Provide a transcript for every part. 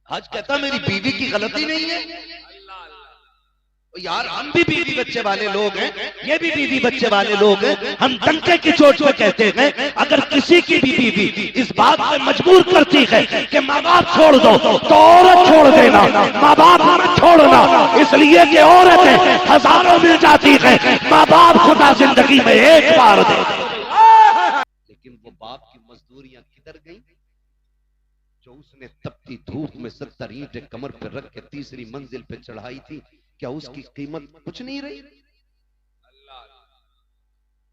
आज कहता मेरी बीवी की गलती नहीं है। यार हम भी बीवी बच्चे वाले लोग हैं, ये भी बीवी बच्चे वाले लोग हैं। हम डंके की चोट पे कहते हैं अगर किसी की भी बीवी इस बात पे मजबूर करती है कि माँ बाप छोड़ दो तो औरत छोड़ देना, माँ बाप मत छोड़ना, इसलिए कि औरतें हजारों मिल जाती है, माँ बाप खुदा जिंदगी में एक बार दे। लेकिन वो बाप की मजदूरियां किधर गई जो उसने तपती धूप में 70 ईंटें कमर पर रख के तीसरी मंजिल पे चढ़ाई थी? क्या उसकी कीमत कुछ नहीं रही?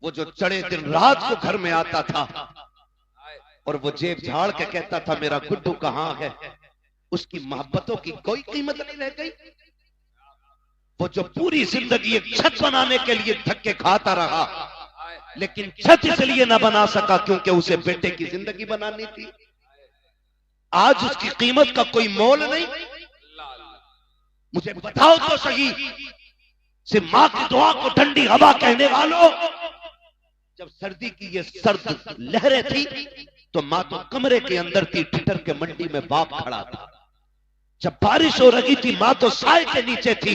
वो जो चढ़े दिन रात को घर में आता था और वो जेब झाड़ के कहता था मेरा गुड्डू कहां है, उसकी मोहब्बतों की कोई कीमत नहीं रह गई। वो जो पूरी जिंदगी एक छत बनाने के लिए धक्के खाता रहा, लेकिन छत इसलिए ना बना सका क्योंकि उसे बेटे की जिंदगी बनानी थी। आज उसकी कीमत का कोई मोल नहीं। मुझे बताओ तो सही, सिर्फ मां की दुआ को ठंडी हवा कहने वालों, जब सर्दी की ये सर्द लहरें थी तो मां तो कमरे के अंदर थी, ठिठर के मंडी में बाप खड़ा था। जब बारिश हो रही थी मां तो साए के नीचे थी,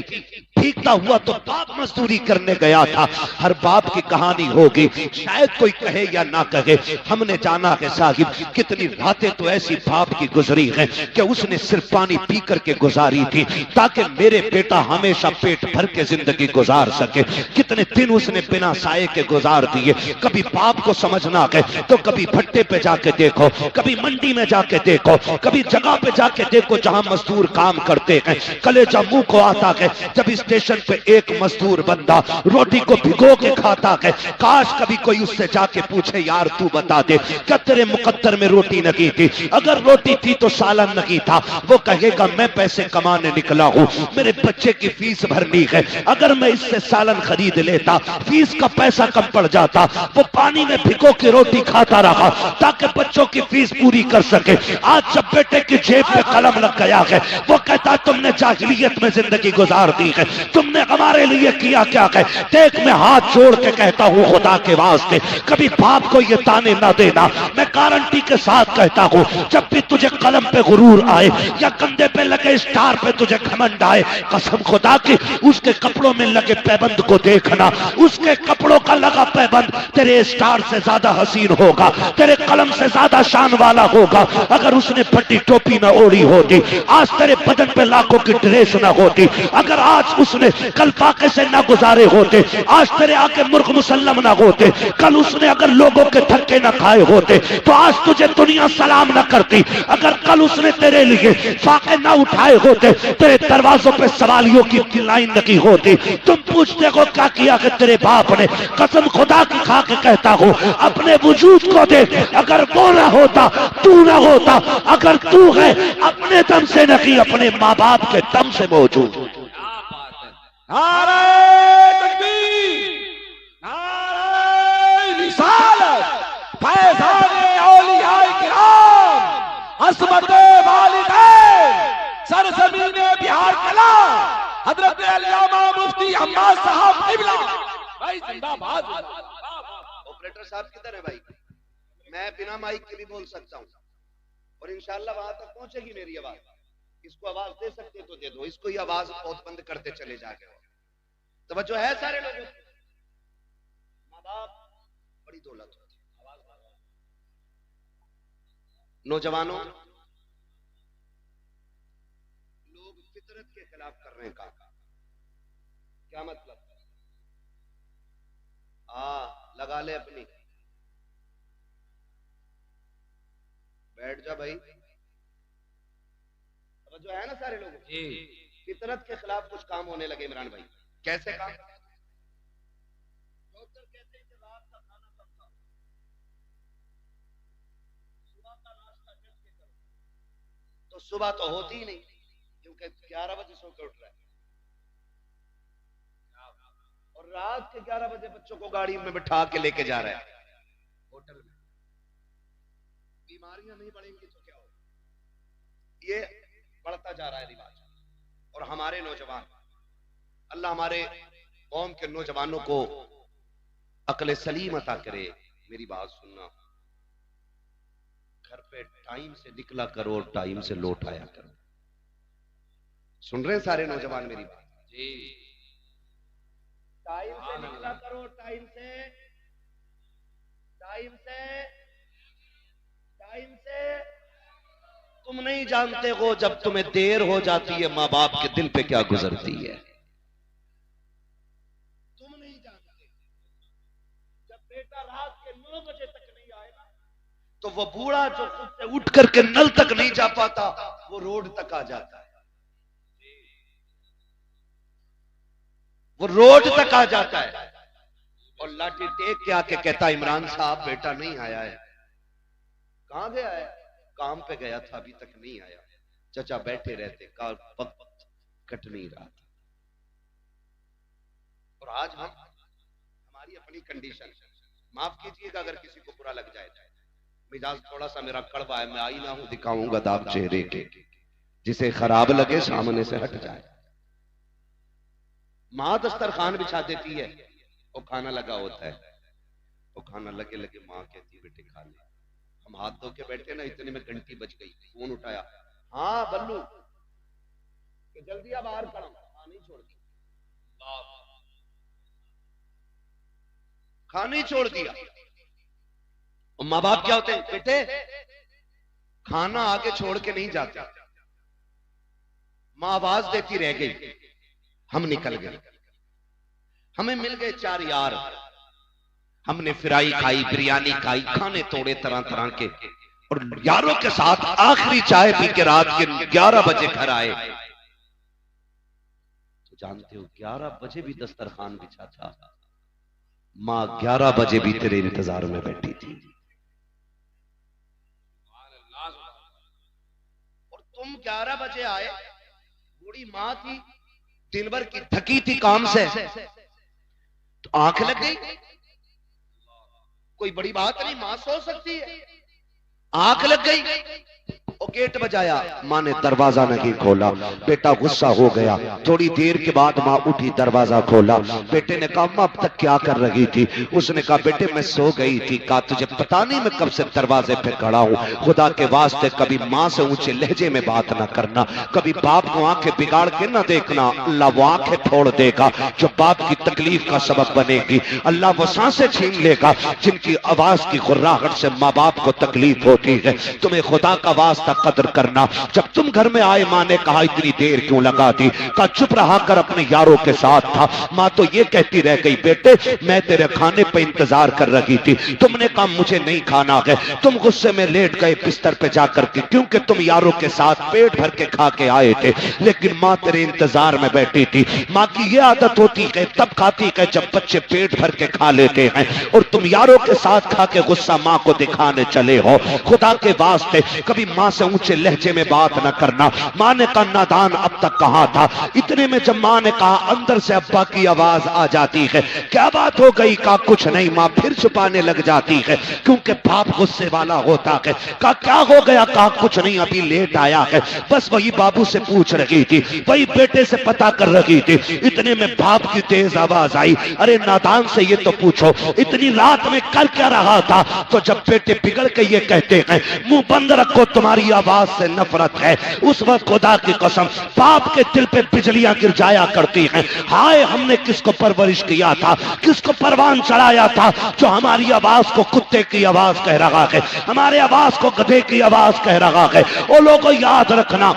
भीगता हुआ तो बाप मजदूरी करने गया था। हर बाप की कहानी होगी, शायद कोई कहे या ना कहे, हमने जाना है साहिब कितनी रातें तो ऐसी बाप की गुजरी हैं कि उसने सिर्फ पानी पी करके गुजारी थी ताकि मेरे बेटा हमेशा पेट भर के जिंदगी गुजार सके। कितने दिन उसने बिना साए के गुजार दिए। कभी बाप को समझना है तो कभी भट्टे पे जाके देखो, कभी मंडी में जाके देखो, कभी जगह पे जाके देखो जहां मजदूर काम करते हैं। कलेजा मुंह को आता है जब स्टेशन पे एक मजदूर बंदा रोटी को भिगो के खाता है। काश कभी कोई उससे जाके पूछे यार तू बता दे क्या तेरे मुकद्दर में रोटी नहीं थी? अगर रोटी थी तो सालन नहीं था। वो कहेगा मैं पैसे कमाने निकला हूं, मेरे बच्चे की फीस भरनी है, अगर मैं इससे सालन खरीद लेता फीस का पैसा कम पड़ जाता। वो पानी में भिगो के रोटी खाता रहा ताकि बच्चों की फीस पूरी कर सके। आज जब बेटे की जेब पे कलम लग गया है वो कहता तुमने जाहिलियत में जिंदगी गुजार दी है, तुमने हमारे लिए किया क्या है? देख मैं हाथ जोड़ के कहता हूँ खुदा के वास्ते कभी बाप को ये ताने ना देना। मैं गारंटी के साथ कहता हूँ जब भी तुझे कलम पे गुरूर आए या कंधे पे लगे स्टार पे तुझे घमंड आए, कसम खुदा की उसके कपड़ों में लगे पैबंद को देखना, उसके कपड़ों का लगा पैबंद तेरे स्टार से ज्यादा हसीन होगा, तेरे कलम से ज्यादा शान वाला होगा। अगर उसने फटी टोपी ना ओढ़ी होती आज तेरे बदन पे लाखों की ड्रेस ना होती, अगर आज उसने कल फाके से ना गुजारे होते आज तेरे आके मुर्ख मुसल्लम ना होते, कल उसने अगर लोगों के धक्के ना खाए होते तो आज तुझे दुनिया सलाम ना करती, अगर कल उसने तेरे लिए फाके ना उठाए होते तेरे दरवाजों पे सवालियों की लाइन नहीं होती। तुम पूछते हो क्या किया कि तेरे बाप ने? कसम खुदा की खा के कहता हूं अपने वजूद को देख, अगर वो ना होता तू ना होता, अगर तू है अपने दम से नहीं अपने माँ बाप के दम से मौजूद। नारे तकबीर, नारे रिसालत, फैज़ाने औलियाए किराम, अस्मते वालिदैन, सरज़मीने बिहार कला, हजरत अल्लामा मुफ्ती अब्बास साहब क़िबला भाई जिंदाबाद। ऑपरेटर साहब किधर है भाई? मैं बिना माइक के भी बोल सकता हूँ और इंशाल्लाह वहां तक पहुंचेगी मेरी आवाज। इसको आवाज दे सकते तो दे दो, इसको ही आवाज बहुत बंद करते चले जाके। तवज्जो है सारे लोगों? माँ बाप बड़ी दौलत होती है। नौजवानों, लोग फितरत के खिलाफ कर रहे हैं काम। क्या मतलब? लगा ले अपनी, बैठ जा भाई। जो है ना सारे लोग फितरत के खिलाफ कुछ काम होने लगे इमरान भाई। कैसे काम? डॉक्टर कहते हैं कि रात का खाना कम खाओ, सुबह का नाश्ता जग के करो। तो सुबह तो होती ही नहीं क्योंकि 11 बजे सो के उठ रहा है, और रात के 11 बजे बच्चों को गाड़ी में बिठा के लेके जा रहा है होटल में। बीमारियां नहीं बढ़ेंगी तो क्या होगा? ये बढ़ता जा रहा है रिवाज। और हमारे नौजवान, अल्लाह हमारे कौम के नौजवानों को अक्ल सलीम अता करे। मेरी बात सुनना, घर पे टाइम से निकला करो, टाइम से लौट आया करो। सुन रहे हैं सारे नौजवान मेरी बात? जी टाइम से निकला करो, टाइम से, टाइम से, टाइम से। तुम नहीं जानते हो जब तुम्हें देर हो जाती है माँ बाप के दिल पे क्या गुजरती है। तुम नहीं जानते जब बेटा रात के 9 बजे तक नहीं आएगा तो वो बूढ़ा जो खुद से उठ करके नल तक नहीं जा पाता वो रोड तक आ जाता है, वो रोड तक आ जाता है और लाठी टेक के आके कहता इमरान साहब बेटा नहीं आया है। कहां गया है? काम पे गया था, अभी तक नहीं आया। चचा बैठे रहते, का वक्त कट नहीं रहा था। और आज हम हमारी अपनी कंडीशन, माफ कीजिएगा अगर किसी को बुरा लग जाए, मिजाज थोड़ा सा मेरा कड़वा है, मैं आईना हूं दिखाऊंगा दाग चेहरे के, जिसे खराब लगे सामने से हट जाए। माँ दस्तरखान बिछा देती है, वो खाना लगा होता है, वो खाना लगे लगे माँ कहती बेटे खा ले। हम हाथ धो के बैठे ना, इतने में घंटी बज गई, फोन उठाया, हाँ बल्लू कि जल्दी अब बाहर खड़ा, खानी छोड़ दी, खानी छोड़ दिया। और माँ बाप क्या होते हैं, बेटे खाना आगे छोड़ के नहीं जाते। माँ आवाज देती रह गई, हम निकल गए, हमें मिल गए 4 यार, हमने फ्राई खाई, बिरयानी खाई, खाने तोड़े तरह तरह के, और यारों के साथ आखिरी चाय पी के रात के 11 बजे घर आए। तो जानते हो 11 बजे भी दस्तरखान बिछा था, माँ 11 बजे भी तेरे इंतजार में बैठी थी। और तुम 11 बजे आए, बूढ़ी माँ थी, दिन भर की थकी थी काम से, तो आंख लग गई, कोई बड़ी बात नहीं, मां सो सकती है, आंख लग गई, और गेट बजाया, मां ने दरवाजा नहीं खोला, बेटा गुस्सा हो गया। थोड़ी देर के बाद मां उठी, दरवाजा खोला, बेटे ने कहा मां अब तक क्या कर रही थी? उसने कहा बेटे मैं सो गई थी। कहा तुझे पता नहीं मैं कब से दरवाजे पे खड़ा हूं? खुदा के वास्ते कभी मां से ऊंचे लहजे में बात ना करना, कभी बाप को आंखें बिगाड़ के ना देखना, अल्लाह वो आंखें फोड़ देगा जो बाप की तकलीफ का सबब बनेगी। अल्लाह वो सांसें छीन लेगा जिनकी आवाज की गुर्राहट से माँ बाप को तकलीफ होती है। तुम्हें खुदा का वास्ता कदर करना। जब तुम घर में आए, माँ ने कहा इतनी देर क्यों लगा दी? कहा चुप रहा कर, अपने यारों के साथ था। माँ तो ये कहती रह गई बेटे मैं तेरे खाने पे इंतजार कर रही थी, तुमने कहा मुझे नहीं खाना है, तुम गुस्से में लेट गए बिस्तर पे जाकर के, क्योंकि तुम यारों के साथ पेट भर के खा के आए थे, लेकिन माँ तेरे इंतजार में बैठी थी। माँ की ये आदत होती है, तब खाती है जब बच्चे पेट भर के खा लेते हैं, और तुम यारों के साथ खा के गुस्सा माँ को दिखाने चले हो। खुदा के वास्ते कभी माँ से ऊंचे लहजे में बात न करना। माँ ने कहा नादान अब तक कहाँ था? इतने में जब माँ ने कहा, अंदर से अब्बा की आवाज आ जाती है, क्या बात हो गई? कहा कुछ नहीं। माँ फिर छुपाने लग जाती है, क्योंकि बाप गुस्से वाला होता है। कहा क्या हो गया? कहा कुछ नहीं, अभी लेट आया है, बस वही बाबू से पूछ रही थी, वही बेटे से पता कर रही थी। इतने में बाप की तेज आवाज आई, अरे नादान से ये तो पूछो इतनी रात में कर क्या रहा था? तो जब बेटे बिगड़ के ये कहते हैं मुंह बंद रखो तुम्हारी आवाज से नफरत है, उस वक्त खुदा की कसम बाप के दिल पे बिजलियां गिर जाया करती हैं। हाय हमने किसको परवरिश किया था, किसको परवान चढ़ाया था, जो हमारी आवाज को कुत्ते की आवाज कह रहा है, हमारे आवाज को गधे की आवाज कह रहा है। ओ लोगों याद रखना,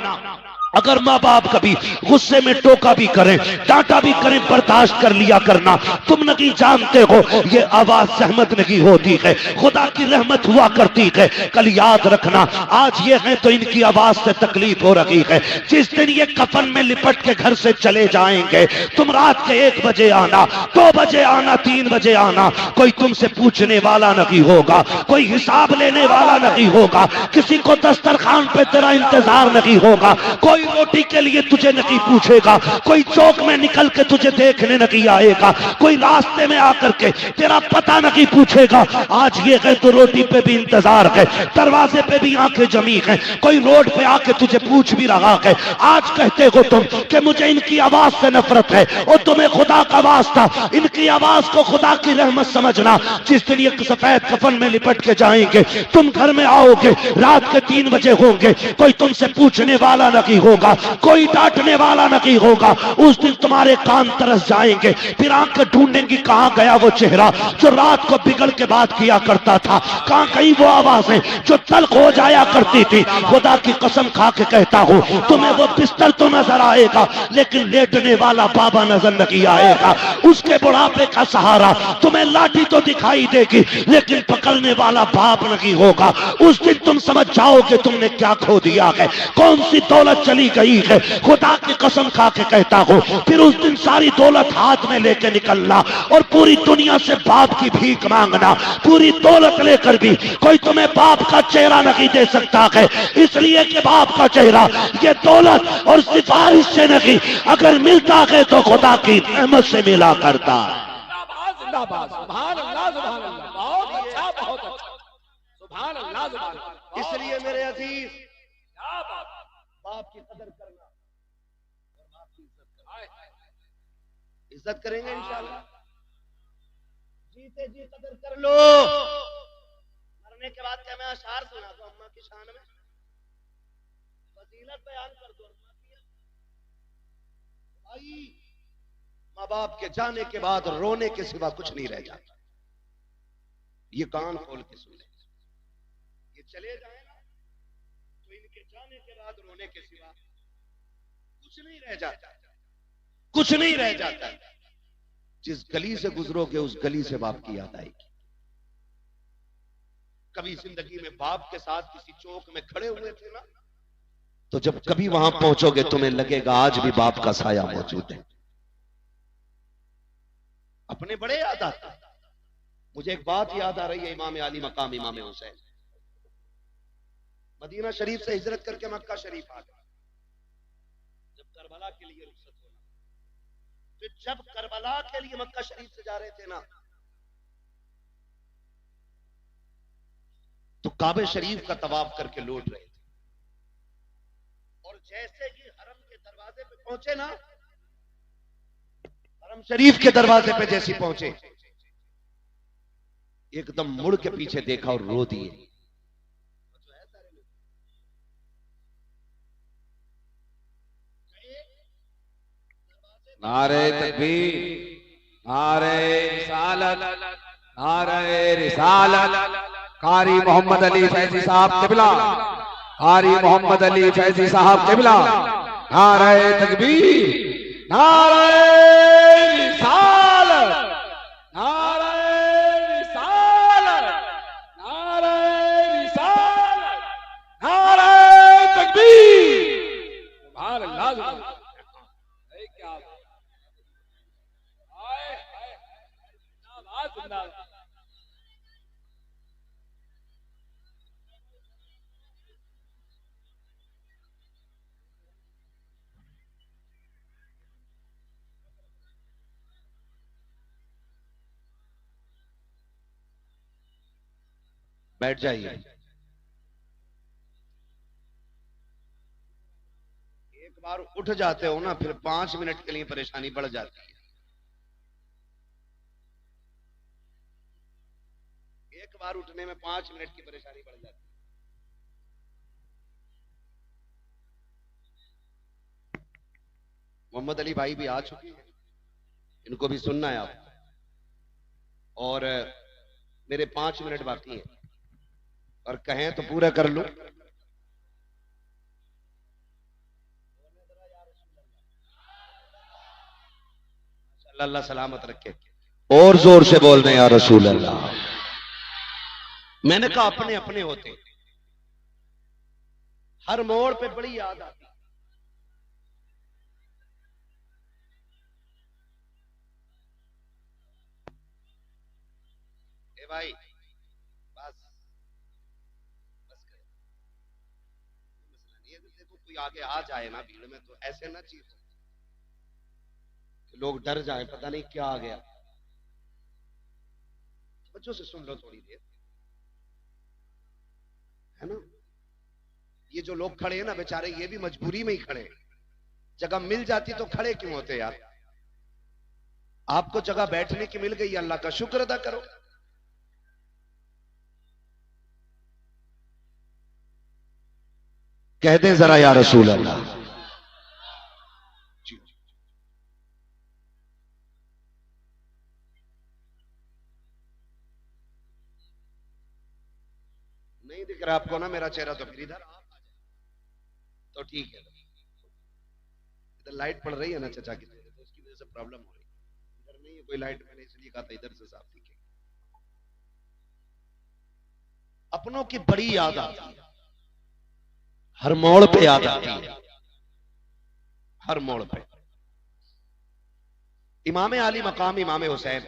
अगर माँ बाप कभी गुस्से में टोका भी करें, डांटा भी करें, बर्दाश्त कर लिया करना। तुम नहीं जानते हो ये आवाज सहमत नहीं होती है, खुदा की रहमत हुआ करती है। कल याद रखना, आज ये है तो इनकी आवाज से तकलीफ हो रही है। जिस दिन ये कफन में लिपट के घर से चले जाएंगे, तुम रात के 1 बजे आना, 2 बजे आना, 3 बजे आना, कोई तुमसे पूछने वाला नहीं होगा, कोई हिसाब लेने वाला नहीं होगा, किसी को दस्तरखान पे तेरा इंतजार नहीं होगा, कोई रोटी के लिए तुझे नहीं पूछेगा, कोई चौक में निकल के तुझे देखने नहीं आएगा, कोई रास्ते में आकर के तेरा पता नहीं पूछेगा। आज ये है तो रोटी पे भी इंतजार है, दरवाजे पे भी आंखें जमी है, कोई रोड पे आके तुझे पूछ भी रहा है। आज कहते हो तुम कि मुझे इनकी आवाज से नफरत है, और तुम्हें खुदा का वास्ता इनकी आवाज को खुदा की रहमत समझना। जिस दिन ये सफेद कफन में लिपट के जाएंगे, तुम घर में आओगे, रात के 3 बजे होंगे, कोई तुमसे पूछने वाला नहीं होगा, कोई डांटने वाला नहीं होगा। उस दिन तुम्हारे कान तरस जाएंगे, फिर आंखें ढूंढेंगी कहां गया वो चेहरा जो रात को बिगड़ के बात किया करता था, कहां गई वो आवाजें जो तल्ख हो जाया करती थी। खुदा की कसम खा के कहता हूं, तुम्हें वो बिस्तर तो नजर आएगा लेकिन लेटने वाला बाबा नजर नहीं आएगा। उसके बुढ़ापे का सहारा तुम्हें लाठी तो दिखाई देगी लेकिन पकड़ने वाला बाप नहीं होगा। उस दिन तुम समझ जाओगे तुमने क्या खो दिया है, कौन सी दौलत चली गई है। खुदा की कसम खा के कहता हूं, फिर उस दिन सारी दौलत हाथ में लेके निकलना और पूरी दुनिया से बाप की भीख मांगना। पूरी दौलत लेकर भी कोई तुम्हें बाप का चेहरा नहीं दे सकता है, इसलिए कि बाप का चेहरा ये दौलत और सिफारिश से नहीं, अगर मिलता है तो खुदा की रहमत से मिला करता। जिंदाबाद, सुभान अल्लाह, सुभान अल्लाह, बहुत अच्छा, बहुत अच्छा, सुभान अल्लाह, सुभान अल्लाह। इसलिए मेरे अजीज, बाप की कदर करना और बाप की इज्जत करेंगे इंशाअल्लाह। जीते जी कदर कर लो, मरने के बाद क्या मैं अशार सुना दो अम्मा की शान में, फजीलत बयान कर दो अम्मा की। भाई माँ बाप के जाने के बाद रोने के सिवा कुछ नहीं रह जाता। ये कान खोल के सुने, ये चले जाए ना तो इनके जाने के बाद रोने के सिवा कुछ नहीं रह जाता, कुछ नहीं रह जाता। जिस गली से गुजरोगे उस गली से बाप की याद आएगी। कभी जिंदगी में बाप के साथ किसी चौक में खड़े हुए थे ना, तो जब कभी वहां पहुंचोगे तुम्हें लगेगा आज भी बाप का साया मौजूद है। अपने बड़े याद आता है। मुझे एक बात याद आ रही है, इमाम आली मकाम इमाम हुसैन मदीना शरीफ से हिजरत करके मक्का शरीफ आ गए। जब करबला के लिए रुखसत होना, फिर जब करबला के लिए मक्का शरीफ से जा रहे थे ना, तो काबे शरीफ का तवाफ करके लौट रहे थे। और जैसे ही हरम के दरवाजे पे पहुंचे ना, हरम शरीफ के दरवाजे पे जैसे पहुंचे, एकदम मुड़ के पीछे देखा और रो दिए। नारे तकबीर, नारे रिसालत, नारे रिसालत। कारी मोहम्मद अली फैजी साहब किबला, कारी मोहम्मद अली फैजी साहब किबला। नारे तकबीर, नारे रिसालत, नारे रिसालत, नारे रिसालत, नारे तकबीर। सुभान अल्लाह, सुभान अल्लाह। क्या हाय हाय, जिंदाबाद, जिंदाबाद। बैठ जाइए। एक बार उठ जाते हो ना, फिर 5 मिनट के लिए परेशानी बढ़ जाती है। एक बार उठने में 5 मिनट की परेशानी बढ़ जाती है। मोहम्मद अली भाई भी आ चुके हैं, इनको भी सुनना है आप। और मेरे 5 मिनट बाकी हैं, और कहें तो पूरा कर लूं। अल्लाह सलामत रखे। और जोर से बोल दें या रसूल अल्लाह। मैंने कहा अपने अपने होते, हर मोड़ पे बड़ी याद आती। ए भाई बस बस कर, मसला नहीं है। देखो कोई आगे आ जाए ना भीड़ में तो ऐसे ना चीज लोग डर जाए, पता नहीं क्या आ गया। बच्चों से सुन लो थोड़ी देर, है ना। ये जो लोग खड़े हैं ना बेचारे, ये भी मजबूरी में ही खड़े हैं। जगह मिल जाती तो खड़े क्यों होते यार। आपको जगह बैठने की मिल गई, अल्लाह का शुक्र अदा करो। कह दें जरा या रसूल अल्लाह। आपको ना मेरा चेहरा तो फिर इधर तो ठीक है। इधर लाइट पड़ रही है ना चचा की, तो उसकी वजह से प्रॉब्लम हो रही है। इधर नहीं है कोई लाइट, मैंने इसलिए कहा था इधर से साफ दिखे। अपनों की बड़ी याद आती है, हर मोड़ पे याद आती है, हर मोड़ पे। इमाम आली मकाम इमाम हुसैन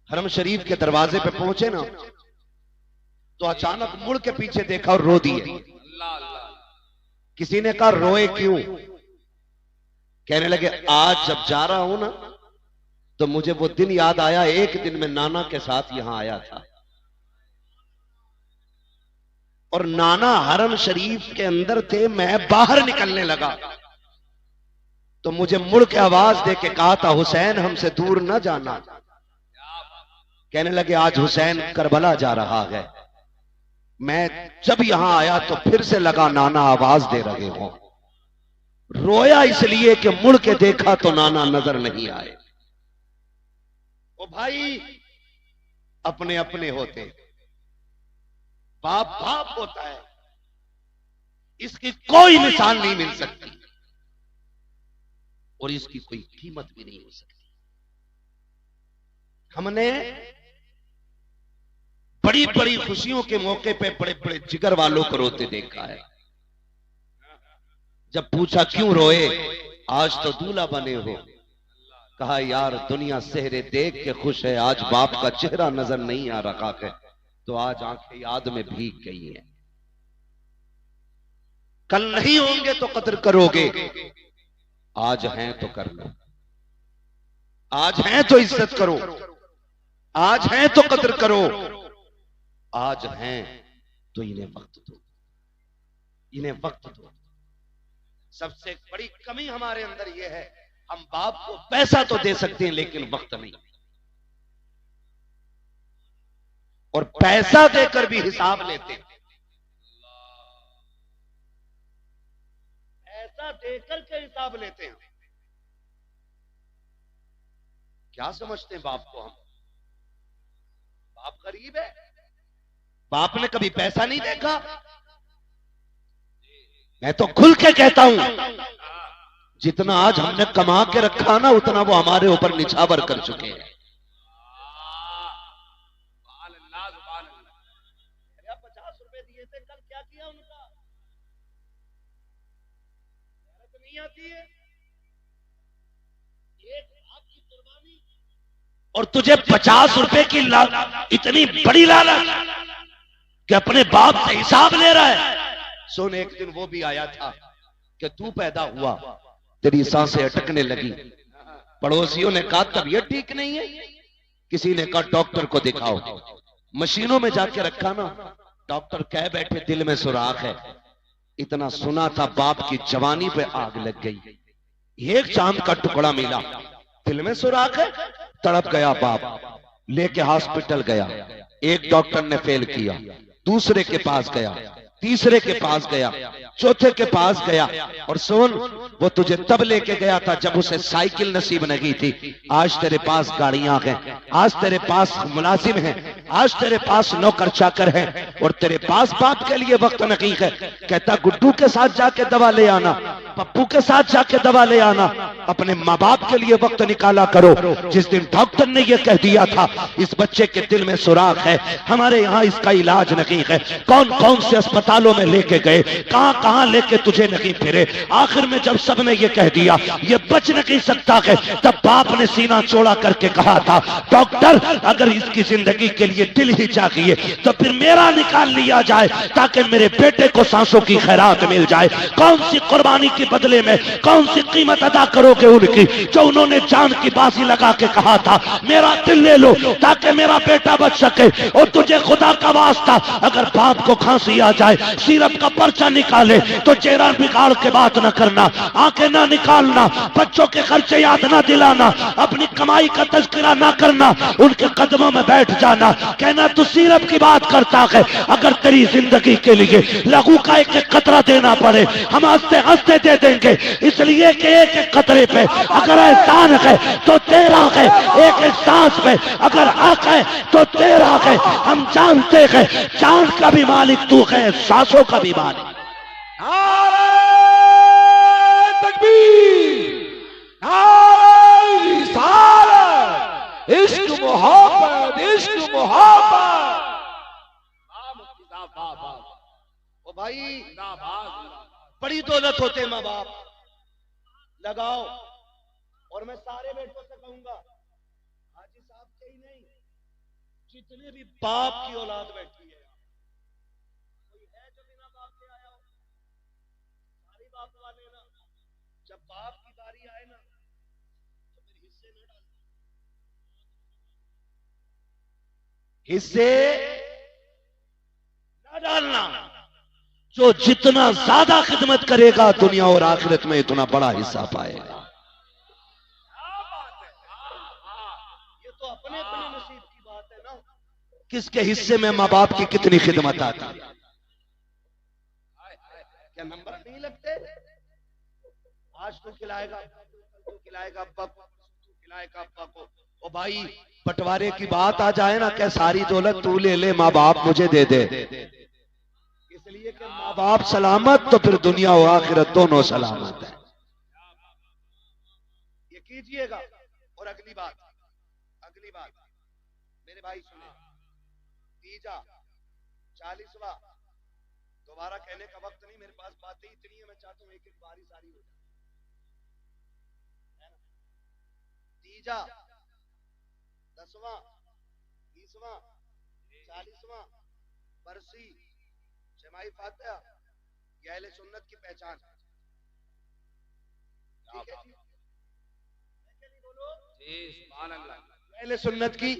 हरम शरीफ के दरवाजे पे पहुंचे ना, तो अचानक मुड़ के पीछे देखा और रो दिए। किसी ने कहा रोए क्यों? कहने लगे आज जब जा रहा हूं ना, तो मुझे वो दिन याद आया, एक दिन मैं नाना के साथ यहां आया था और नाना हरम शरीफ के अंदर थे, मैं बाहर निकलने लगा तो मुझे मुड़ के आवाज दे के कहा था हुसैन हमसे दूर न जाना। कहने लगे आज हुसैन करबला जा रहा है। मैं जब यहां आया तो फिर से लगा नाना आवाज दे रहे हो। रोया इसलिए कि मुड़ के देखा तो नाना नजर नहीं आए। ओ भाई अपने अपने होते, बाप बाप होता है, इसकी कोई मिसाल नहीं मिल सकती और इसकी कोई कीमत भी नहीं हो सकती। हमने बड़ी बड़ी खुशियों के मौके पे बड़े बड़े जिगर वालों को रोते देखा है। जब पूछा क्यों रोए, आज तो दूल्हा बने हो, कहा यार दुनिया सेहरे देख के खुश है, आज बाप का चेहरा नजर नहीं आ रहा है तो आज आंखें याद में भीग गई हैं। कल नहीं होंगे तो कदर करोगे, आज हैं तो कर लो, आज हैं तो इज्जत करो, आज हैं तो कदर करो, आज हैं तो इन्हें वक्त दो, इन्हें वक्त दो। सबसे बड़ी कमी हमारे अंदर यह है, हम बाप को पैसा तो दे सकते हैं लेकिन वक्त नहीं, और पैसा देकर भी हिसाब लेते हैं। पैसा देकर के हिसाब लेते हैं। क्या समझते हैं बाप को हम? बाप गरीब है, बाप ने कभी पैसा नहीं देखा। मैं तो खुल के कहता हूं, जितना आज हमने कमा के रखा ना उतना वो हमारे ऊपर निछावर कर चुके हैं। 50 रुपए दिए थे, कल क्या किया उनका? तो नहीं आती है एक आपकी कुर्बानी, और तुझे 50 रुपए की इतनी बड़ी लालच कि अपने बाप से हिसाब ले रहा है। सुन, एक दिन वो भी आया था कि तू पैदा हुआ, तेरी सांसें अटकने लगी, पड़ोसियों ने कहा तबीयत ठीक नहीं है, किसी ने कहा डॉक्टर को दिखाओ, मशीनों में जाके रखा ना, डॉक्टर कह बैठे दिल में सुराख है। इतना सुना था, बाप की जवानी पे आग लग गई। एक चांद का टुकड़ा मिला, दिल में सुराख है, तड़प गया बाप, लेके हॉस्पिटल गया। एक डॉक्टर ने फेल किया, दूसरे के पास गया, तीसरे के पास गया, चौथे के पास गया, और सुन वो तुझे तब लेके गया था जब उसे साइकिल नसीब नहीं थी। आज तेरे पास गाड़ियां हैं, आज तेरे पास मुलाजिम हैं, आज तेरे पास नौकर चाकर हैं, और तेरे पास बाप के लिए वक्त नहीं है। कहता गुड्डू के साथ जाके दवा ले आना, पप्पू के साथ जाके दवा ले आना, अपने माँ बाप के लिए वक्त निकाला करो। जिस दिन डॉक्टर ने यह कह दिया था इस बच्चे के दिल में सुराख है, हमारे यहाँ इसका इलाज नहीं है, कौन कौन से अस्पतालों में लेके गए, कहां कहां लेके तुझे नहीं फिरे, आखिर में जब सबने ये कह दिया ये बच नहीं सकता है, तब बाप ने सीना चौड़ा करके कहा था डॉक्टर अगर इसकी जिंदगी के लिए दिल ही चाहिए तो फिर मेरा निकाल लिया जाए ताकि मेरे बेटे को सांसों की खैरात मिल जाए। कौन सी कुर्बानी के बदले में कौन सी कीमत अदा करोगे उनकी, जो उन्होंने जान की बाजी लगा के कहा था मेरा दिल ले लो ताकि मेरा बेटा बच सके। और तुझे खुदा का वास्ता अगर बाप को खांसी आ जाए, सिरप का पर्चा निकाले तो चेहरा बिगाड़ के बात न करना, आंखें ना निकालना, बच्चों के खर्चे याद ना दिलाना, अपनी कमाई का तज़किरा ना करना, उनके कदमों में बैठ जाना, कहना तू सीरत की बात करता है। अगर तेरी जिंदगी के लिए लहू का एक एक कतरा देना पड़े हम हंसते हंसते दे देंगे, इसलिए कि एक एक कतरे पे अगर एहसान है तो तेरा है, एक एक सांस पे अगर हक है तो तेरा है। हम जानते हैं चांद का भी मालिक तू है, सांसों का भी मालिक। नारे तकबीर, नारे रिसालत, इश्क मोहब्बत, इश्क मोहब्बत। ओ भाई बड़ी दौलत होते माँ बाप, लगाओ। और मैं सारे बेटों से कहूंगा, हाजी साहब के ही नहीं, जितने भी बाप की औलाद बैठी है, कोई है जो बिना बाप के आया हो? सारी बाप वाले ना, जब बाप की बारी आए ना तो फिर हिस्से में डाल, हिस्से न डालना। जो जितना ज्यादा खिदमत करेगा दुनिया और आखिरत में इतना बड़ा हिस्सा पाएगा। ये तो अपने अपने नसीब की बात है ना, किसके हिस्से में माँ बाप की कितनी खिदमत आती है। क्या नंबर नहीं लगते? आज तू खिलाएगा, तू खिलाएगा अब्बा को, तू खिलाएगा अब्बा को। ओ भाई बंटवारे की बात आ जाए ना, क्या सारी दौलत तू ले ले, माँ बाप मुझे दे दे, इसलिए कि माँ बाप सलामत तो फिर दुनिया और आखिरत दोनों सलामत है। ये कीजिएगा। और अगली बात मेरे भाई सुने, तीजा 40वां, दोबारा कहने का वक्त नहीं, मेरे पास बातें इतनी है, मैं चाहता हूं एक एक बारी सारी हो जाए। तीजा, 10वां, 20वां, 40वां बरसी जमाई फातिहा, ये अहले सुन्नत की पहचान। ठीक है जी, बोलो जी सुभान अल्लाह। अहले सुन्नत की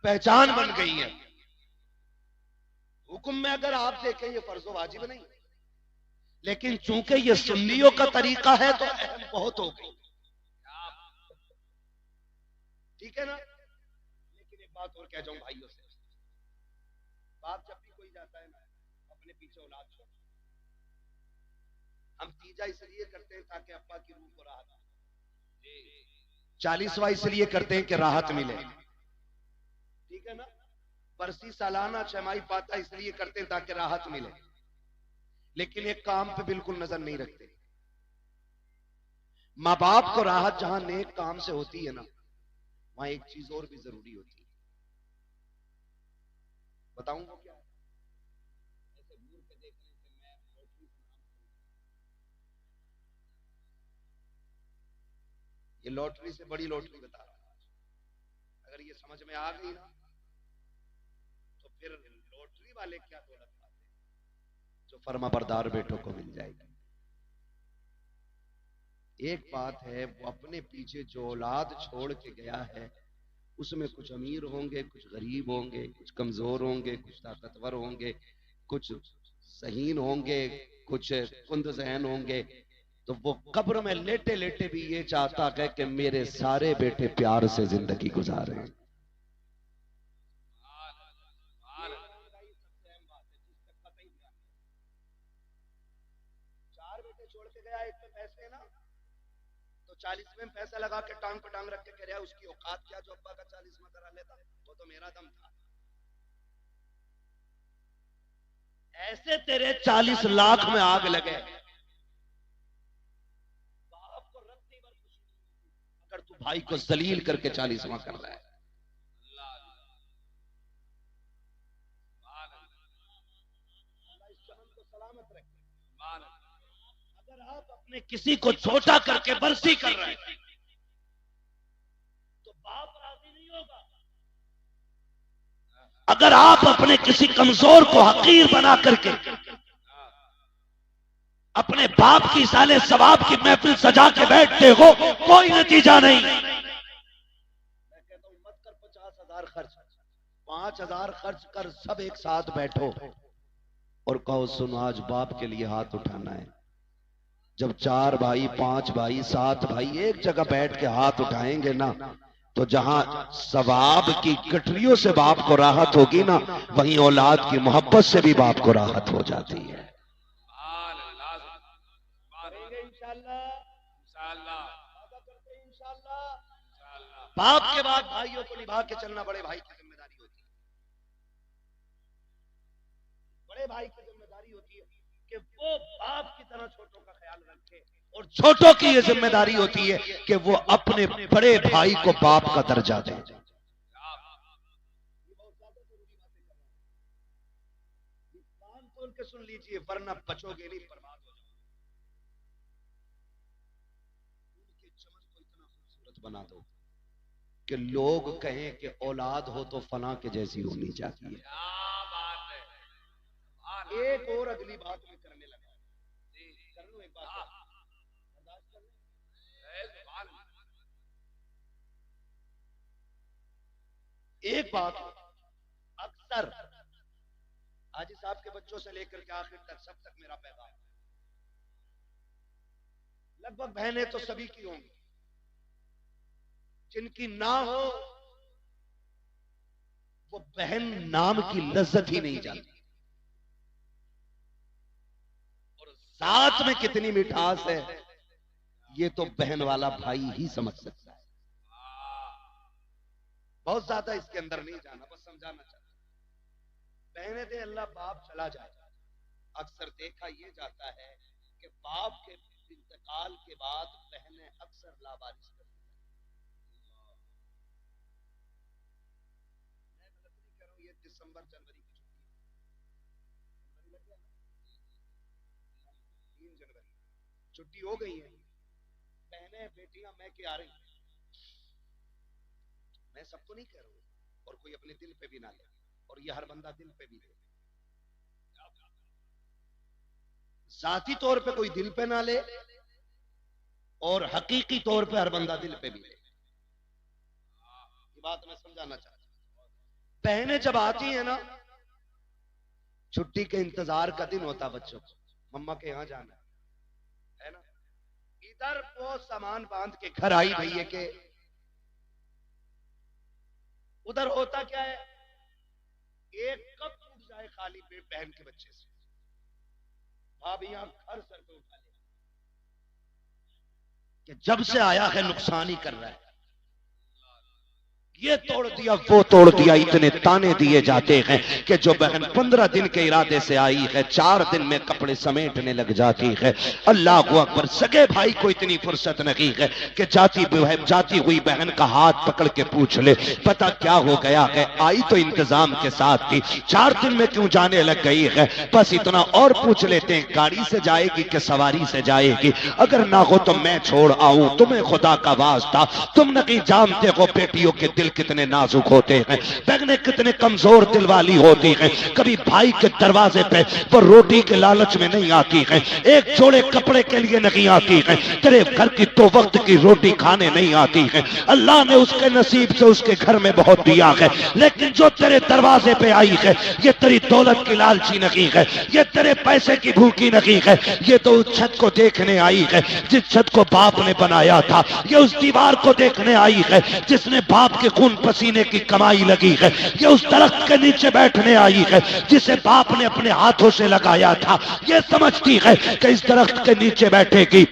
पहचान बन गई है। हुक्म में अगर आप देखें ये फर्जो वाजिब नहीं, लेकिन चूंकि ये सुन्नियों का तरीका है तो अहम बहुत हो गई। ठीक है ना? लेकिन एक बात और कह जाऊं भाइयों से, बाप जब भी कोई जाता है ना अपने पीछे औलाद छोड़। हम तीजा इसलिए करते हैं ताकि अब्बा की रूह को राहत, 40वां इसलिए करते हैं कि राहत मिले। ठीक है ना? बरसी सालाना छमाही पाता इसलिए करते हैं ताकि राहत मिले, लेकिन एक काम पे बिल्कुल नजर नहीं रखते। माँ बाप को राहत जहां नेक काम से होती है ना, वहां एक चीज और भी जरूरी होती है। बताऊंगा क्या? ऐसे दूर पे देखने से मैं लॉटरी, ये लॉटरी से बड़ी लॉटरी बता रहा हूं। अगर ये समझ में आ गई ना तो फिर लॉटरी वाले क्या दौलत पाते हैं जो फर्माबरदार बेटों को मिल जाएगी। एक बात है, वो अपने पीछे जो औलाद छोड़ के गया है उसमें कुछ अमीर होंगे, कुछ गरीब होंगे, कुछ कमजोर होंगे, कुछ ताकतवर होंगे, कुछ ज़हीन होंगे, कुछ कुंद ज़हन होंगे। तो वो कब्र में लेटे लेटे भी ये चाहता है कि मेरे सारे बेटे प्यार से जिंदगी गुजारें। चार बेटे छोड़ के गया, एक पे पैसे ना, तो 40वें में पैसा लगा के टांग पे टांग रख के कह रहा है उसकी औकात क्या जो अब्बा का 40वां करा लेता, वो तो मेरा दम था। ऐसे तेरे 40 लाख में आग लगे, बाप को रत्ती भर खुशी अगर तू भाई को जलील करके 40वां कर रहा है। सलामत रखे। अगर आप अपने किसी को छोटा करके बरसी कर रहे हैं तो बाप राजी नहीं होगा। अगर आप अपने किसी कमजोर को हकीर बना करके अपने बाप की साले सवाब की महफिल सजा के बैठते हो, कोई नतीजा नहीं। मैं कहता हूं मत कर 50,000 खर्च, 5,000 खर्च कर, सब एक साथ बैठो और कहो सुनो आज बाप के लिए हाथ उठाना है। जब 4 भाई, 5 भाई, 7 भाई एक जगह बैठ के हाथ उठाएंगे ना, तो जहां सवाब की गठरियों से बाप को राहत होगी ना, वहीं औलाद की मोहब्बत से भी बाप को राहत हो जाती है। बाप के बाद भाइयों को निभा के चलना बड़े भाई की जिम्मेदारी होती है। बड़े भाई की जिम्मेदारी होती है कि वो बाप की तरह छोटों का ख्याल रखे, और छोटों की ये जिम्मेदारी होती है कि वो अपने बड़े भाई को बाप का दर्जा दे। खोल के सुन लीजिए, वरना बचोगे नहीं, बर्बाद हो जाओगे। उनके चमन को इतना खूबसूरत बना दो कि लोग कहें कि औलाद हो तो फला के जैसी होनी चाहिए। एक और अगली बात में करने लगा, कर लो एक बात, एक बात अक्सर हाजी साहब के बच्चों से लेकर के आखिर तक सब तक मेरा पैगाम, लगभग बहनें तो सभी की होंगी, जिनकी ना हो वो बहन नाम की लज्जत ही नहीं जानती, और साथ में कितनी मिठास है ये तो बहन वाला भाई ही समझ सकता है। बहुत ज्यादा इसके अंदर नहीं जाना, बस समझाना चाहता। बहने दे अल्लाह बाप चला जाए, अक्सर देखा यह जाता है कि बाप के इंतकाल के बाद बहनें अक्सर लावारिस करती हैं। मैं गलत नहीं कह रहा हूं, ये दिसंबर जनवरी की छुट्टी, 3 जनवरी छुट्टी हो गई है, बहनें बेटियां मैं के आ रही हैं। मैं सबको नहीं कह रहा हूं, और कोई अपने दिल पे भी ना ले, और ये हर बंदा दिल पे भी ले, जाती तौर पे कोई दिल पे ना ले, और हकीकी तौर पे हर बंदा दिल पे भी ले। ये बात मैं समझाना चाहता हूं। बहनें जब आती हैं ना, छुट्टी के इंतजार का दिन होता बच्चों को, मम्मा के यहां जाना है ना, इधर वो सामान बांध के घर आई भैया के, उधर होता क्या है, एक कप टूट जाए खाली पेट बहन के बच्चे से, भाभियां घर सर पे उठा ले कि जब से आया है नुकसान ही कर रहा है, ये तोड़ दिया वो तोड़ दिया। इतने ताने दिए जाते हैं कि जो बहन 15 दिन के इरादे से आई है 4 दिन में कपड़े समेटने लग जाती है। अल्लाह अकबर, सगे भाई को इतनी फुर्सत नहीं है कि जाती हुई बहन का हाथ पकड़ के पूछ ले पता क्या हो गया है, आई तो इंतजाम के साथ थी, 4 दिन में क्यों जाने लग गई है। बस इतना और पूछ लेते हैं, गाड़ी से जाएगी कि सवारी से जाएगी, अगर ना हो तो मैं छोड़ आऊं, तुम्हें खुदा का वास्ता, तुम नहीं जानते हो बेटियों के दिल कितने नाजुक होते हैं, बहनें कितने कमजोर दिल वाली होती हैं। कभी भाई के दरवाजे पे वो रोटी के लालच में नहीं आती है, एक जोड़े कपड़े के लिए नहीं आती है, तेरे घर की 2 वक्त की रोटी खाने नहीं आती है। अल्लाह ने उसके नसीब से उसके घर में बहुत दिया है, लेकिन जो तेरे दरवाजे पे आई है ये तेरी दौलत की लालची नहीं है, ये तेरे पैसे की भूखी नहीं है, ये तो उस छत को देखने आई है जिस छत को बाप ने बनाया था, ये उस दीवार को देखने आई है जिसने बाप के खून पसीने की कमाई लगी है, ये उस दरख्त के नीचे बैठने आई है जिसे बाप ने अपने हाथों से लगाया था, ये समझती है कि इस दरख्त के नीचे बैठेगी,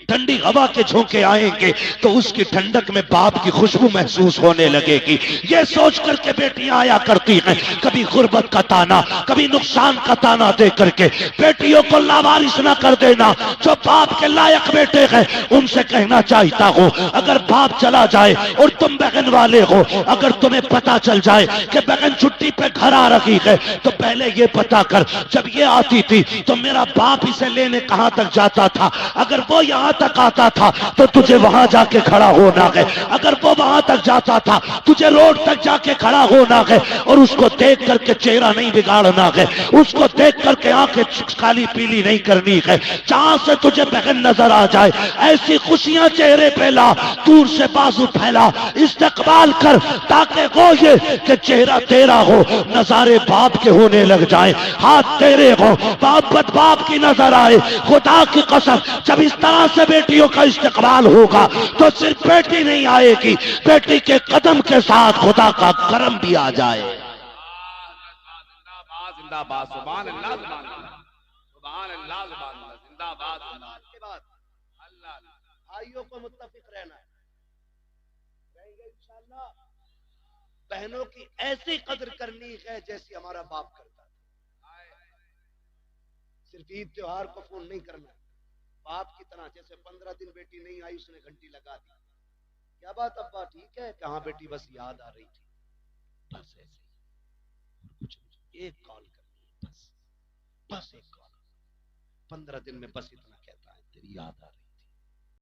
ठंडी हवा के झोंके आएंगे तो उसकी ठंडक में बाप की खुशबू महसूस होने लगेगी। ये सोच करके बेटियां आया करती हैं, कभी गुर्बत का ताना, कभी नुकसान का ताना दे करके। बेटियों को लावारिस ना कर देना, जो बाप के लायक बेटे हैं उनसे कहना चाहता हूं, अगर बाप चला जाए और तुम बहन वाले हो, अगर तुम्हें पता चल जाए कि बहन छुट्टी पे घर आ रही है तो पहले ये पता कर, जब ये आती थी तो मेरा बाप इसे लेने कहां तक जाता था, अगर वो यहां तक आता था तो तुझे वहां जाके खड़ा होना है, अगर वो वहां तक जाता था तुझे रोड तक जाके खड़ा होना है, और उसको देख करके चेहरा नहीं बिगाड़ना है, उसको देख करके आंखें काली पीली नहीं करनी है। जहां से तुझे बहन नजर आ जाए ऐसी खुशियां चेहरे पे ला, दूर से बाजू फैला, इस्तकबाल इस्तेमाल कर ताकि वो ये कि चेहरा तेरा हो, नजारे बाप के होने लग जाए, हाथ तेरे हो, मोहब्बत बाप की नजर आए। खुदा की कसम, जब इस तरह से बेटियों का इस्तेमाल होगा तो सिर्फ बेटी नहीं आएगी, बेटी के कदम के साथ खुदा का करम भी आ जाए। जिंदाबाद जिंदाबाद, सुभान अल्लाह सुभान अल्लाह, सुभान अल्लाह सुभान अल्लाह, जिंदाबाद जिंदाबाद। के बाद अल्लाह भाइयों को मुत्तफिक रहना है, रहेंगे इंशाअल्लाह। बहनों की ऐसी कदर करनी है जैसी हमारा बाप करता था। सिर्फ ईद त्योहार को फोन नहीं करना है, बाप की तरह। जैसे 15 दिन बेटी नहीं आई, उसने घंटी लगा दी, क्या बात अब्बा ठीक है, कहाँ बेटी बस याद आ रही थी, बस ऐसे ही, कुछ नहीं, एक कॉल करनी है, बस बस एक कॉल, 15 दिन में बस इतना कहता है तेरी याद आ रही।